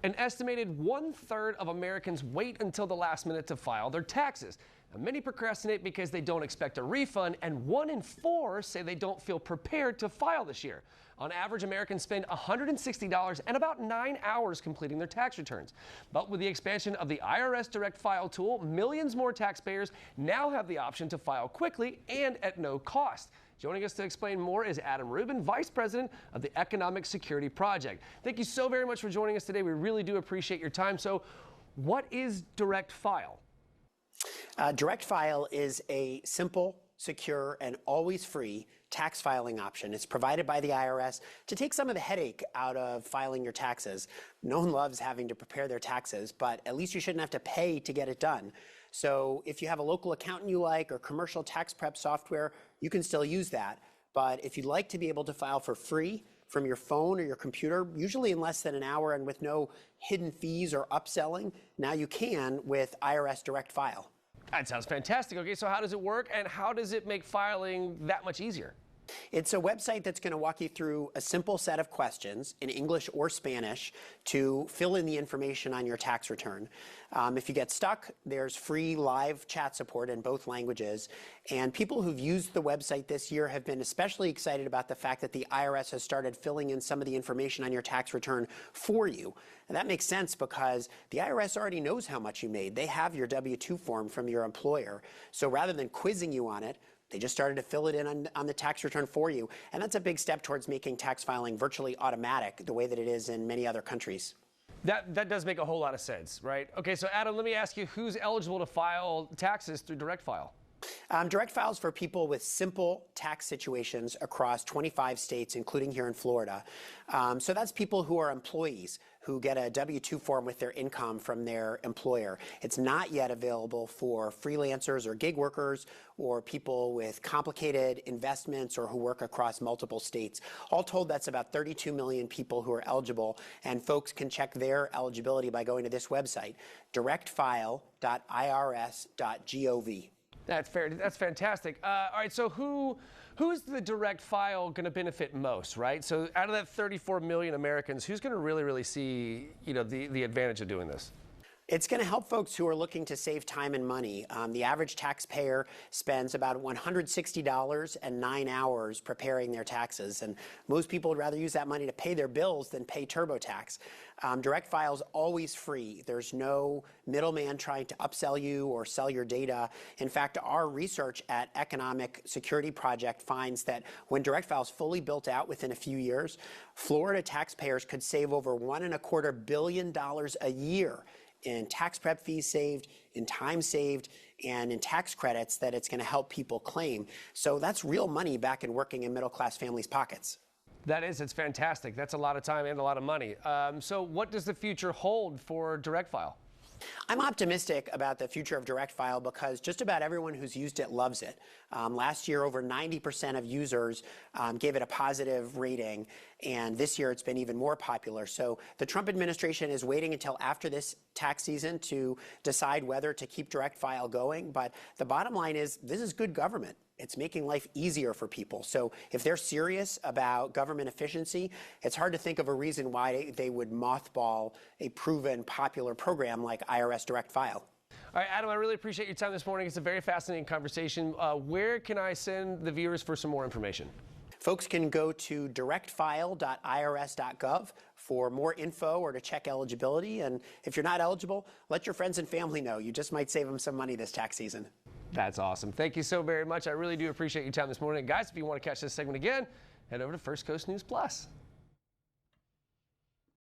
An estimated 1/3 of Americans wait until the last minute to file their taxes. Now, many procrastinate because they don't expect a refund, and 1 in 4 say they don't feel prepared to file this year. On average, Americans spend $160 and about 9 hours completing their tax returns. But with the expansion of the IRS Direct File tool, millions more taxpayers now have the option to file quickly and at no cost. Joining us to explain more is Adam Rubin, Vice President of the Economic Security Project. Thank you so very much for joining us today. We really do appreciate your time. So what is Direct File? Direct File is a simple, secure, and always free tax filing option. It's provided by the IRS to take some of the headache out of filing your taxes. No one loves having to prepare their taxes, but at least you shouldn't have to pay to get it done. So if you have a local accountant you like or commercial tax prep software, you can still use that. But if you'd like to be able to file for free from your phone or your computer, usually in less than an hour and with no hidden fees or upselling, now you can with IRS Direct File. That sounds fantastic. Okay, so how does it work and how does it make filing that much easier? It's a website that's going to walk you through a simple set of questions in English or Spanish to fill in the information on your tax return. If you get stuck, there's free live chat support in both languages. And people who've used the website this year have been especially excited about the fact that the IRS has started filling in some of the information on your tax return for you. And that makes sense because the IRS already knows how much you made. They have your W-2 form from your employer. So rather than quizzing you on it, they just started to fill it in on the tax return for you. And that's a big step towards making tax filing virtually automatic, the way that it is in many other countries. That does make a whole lot of sense, right? Okay, so Adam, let me ask you, who's eligible to file taxes through Direct File? Direct File is for people with simple tax situations across 25 states, including here in Florida. So that's people who are employees who get a W-2 form with their income from their employer. It's not yet available for freelancers or gig workers or people with complicated investments or who work across multiple states. All told, that's about 32 million people who are eligible, and folks can check their eligibility by going to this website, directfile.irs.gov. That's fair. That's fantastic. All right, so who's the Direct File going to benefit most, right? So out of that 34 million Americans, who's going to really see, the advantage of doing this? It's going to help folks who are looking to save time and money. The average taxpayer spends about $160 and 9 hours preparing their taxes, and most people would rather use that money to pay their bills than pay TurboTax. Direct File is always free. There's no middleman trying to upsell you or sell your data. In fact, our research at Economic Security Project finds that when Direct File is fully built out within a few years, Florida taxpayers could save over $1.25 billion a year in tax prep fees saved, in time saved, and in tax credits that it's going to help people claim. So that's real money back in working in middle-class families' pockets. It's fantastic. That's a lot of time and a lot of money. So what does the future hold for Direct File? I'm optimistic about the future of Direct File because just about everyone who's used it loves it. Last year, over 90% of users gave it a positive rating, and this year it's been even more popular. So the Trump administration is waiting until after this tax season to decide whether to keep Direct File going, but the bottom line is this is good government. It's making life easier for people. So if they're serious about government efficiency, it's hard to think of a reason why they would mothball a proven popular program like IRS Direct File. All right, Adam, I really appreciate your time this morning. It's a very fascinating conversation. Where can I send the viewers for some more information? Folks can go to directfile.irs.gov for more info or to check eligibility. And if you're not eligible, let your friends and family know. You just might save them some money this tax season. That's awesome. Thank you so very much. I really do appreciate your time this morning. Guys, if you want to catch this segment again, head over to First Coast News Plus.